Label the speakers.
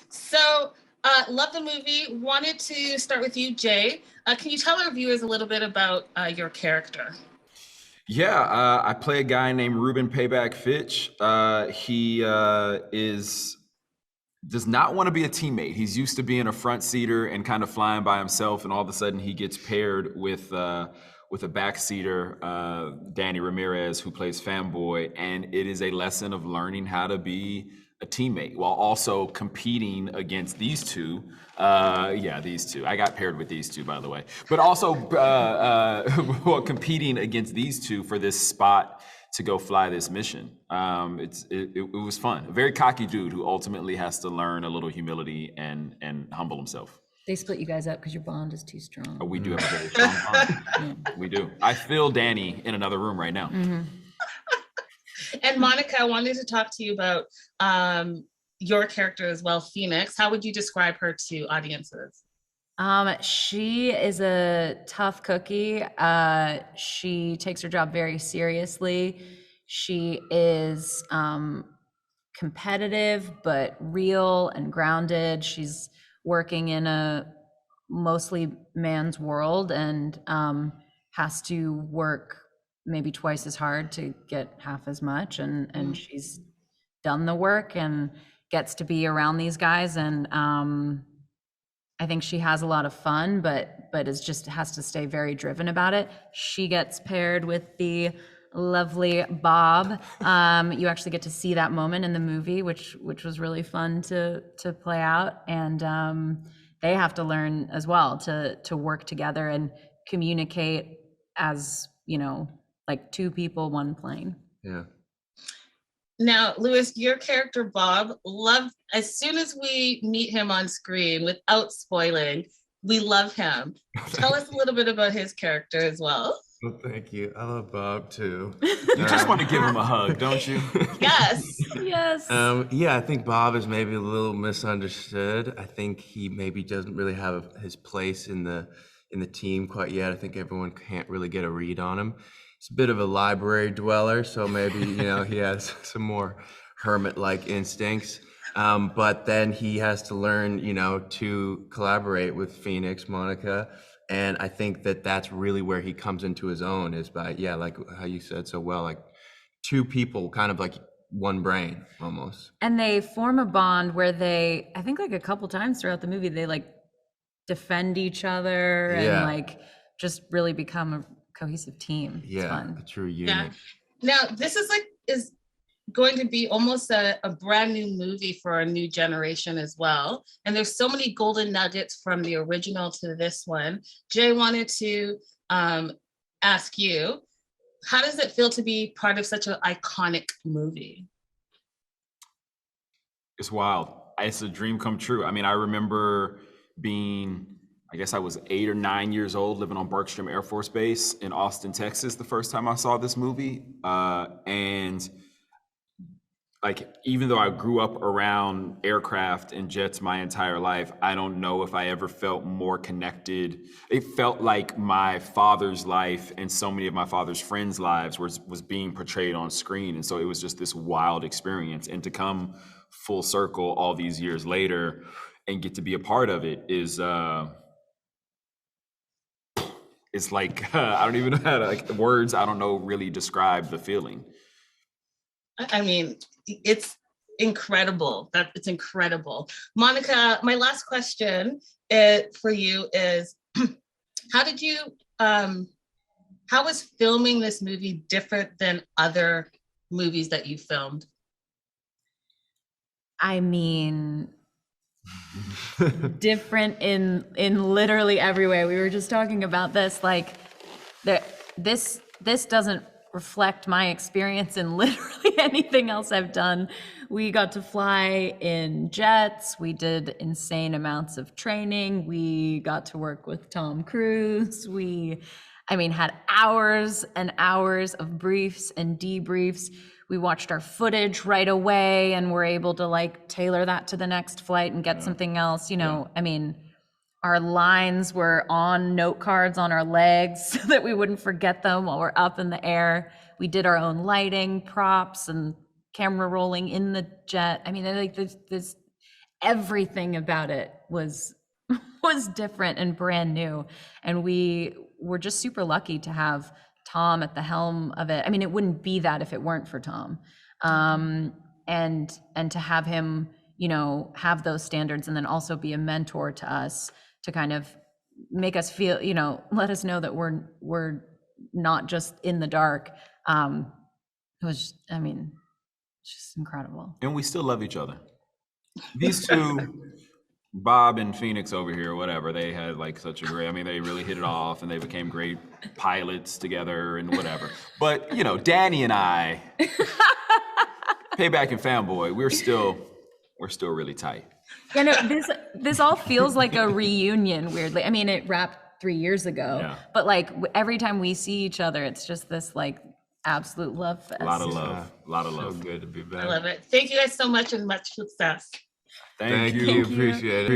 Speaker 1: So, love the movie. Wanted to start with you, Jay. Can you tell our viewers a little bit about your character?
Speaker 2: Yeah, I play a guy named Ruben Payback Fitch. He is does not want to be a teammate. He's used to being a front seater and kind of flying by himself, and all of a sudden he gets paired with a backseater, Danny Ramirez, who plays Fanboy, and it is a lesson of learning how to be a teammate while also competing against these two. Yeah, these two. I got paired with these two, by the way, but also well, competing against these two for this spot to go fly this mission. It was fun. A very cocky dude who ultimately has to learn a little humility and humble himself.
Speaker 3: They split you guys up because your bond is too strong.
Speaker 2: We do have a very strong bond. We do. I feel Danny in another room right now.
Speaker 1: And Monica, I wanted to talk to you about your character as well, Phoenix. How would you describe her to audiences?
Speaker 3: She is a tough cookie. She takes her job very seriously. She is competitive, but real and grounded. She's working in a mostly man's world and has to work maybe twice as hard to get half as much. And she's done the work and gets to be around these guys. And I think she has a lot of fun, but is just has to stay very driven about it. She gets paired with the lovely Bob. You actually get to see that moment in the movie, which was really fun to play out. And they have to learn as well to work together and communicate as, like two people, one plane.
Speaker 4: Yeah.
Speaker 1: Now, Lewis, your character Bob, as soon as we meet him on screen, without spoiling, we love him. Tell us a little bit about his character as well.
Speaker 4: Well, thank you. I love Bob too.
Speaker 2: You just want to give him a hug, don't you?
Speaker 1: Yes.
Speaker 3: Yes.
Speaker 4: Yeah, I think Bob is maybe a little misunderstood. I think he maybe doesn't really have his place in the team quite yet. I think everyone can't really get a read on him. He's a bit of a library dweller, so maybe he has some more hermit-like instincts. But then he has to learn, to collaborate with Phoenix, Monica, and I think that that's really where he comes into his own is by, like how you said so well, like two people, kind of like one brain almost.
Speaker 3: And they form a bond where they, I think like a couple times throughout the movie, they like defend each other and like just really become a cohesive team. It's fun.
Speaker 4: A true unit.
Speaker 1: Yeah. Now, this is going to be almost a brand new movie for a new generation as well. And there's so many golden nuggets from the original to this one. Jay, wanted to ask you, how does it feel to be part of such an iconic movie?
Speaker 2: It's wild. It's a dream come true. I mean, I remember being, I guess I was 8 or 9 years old, living on Bergstrom Air Force Base in Austin, Texas, the first time I saw this movie. And like, even though I grew up around aircraft and jets my entire life, I don't know if I ever felt more connected. It felt like my father's life and so many of my father's friends' lives was being portrayed on screen. And so it was just this wild experience. And to come full circle all these years later and get to be a part of it is it's like, I don't even know how to, like, the words, I don't know, really describe the feeling.
Speaker 1: I mean, it's incredible. It's incredible. Monica, my last question for you is, how was filming this movie different than other movies that you filmed?
Speaker 3: I mean, different in literally every way. We were just talking about this, like this doesn't reflect my experience in literally anything else I've done. We got to fly in jets. We did insane amounts of training. We got to work with Tom Cruise. Had hours and hours of briefs and debriefs. We watched our footage right away and were able to like tailor that to the next flight and get something else. Our lines were on note cards on our legs so that we wouldn't forget them while we're up in the air. We did our own lighting, props, and camera rolling in the jet. I mean, like there's everything about it was different and brand new. And we were just super lucky to have Tom at the helm of it. I mean, it wouldn't be that if it weren't for Tom. And to have him, you know, have those standards and then also be a mentor to us to kind of make us feel, you know, let us know that we're not just in the dark. It was, I mean, it's just incredible.
Speaker 2: And we still love each other. These two, Bob and Phoenix over here, whatever, they had like such a great, I mean, they really hit it off and they became great pilots together and whatever. But, you know, Danny and I, Payback and Fanboy, we're still really tight.
Speaker 3: Yeah, no, this all feels like a reunion, weirdly. I mean, it wrapped 3 years ago, but like every time we see each other, it's just this like absolute love fest.
Speaker 2: A lot of love, a lot of love.
Speaker 4: So good to be back.
Speaker 1: I love it. Thank you guys so much and much success.
Speaker 2: Thank you.
Speaker 4: Thank you. Appreciate it.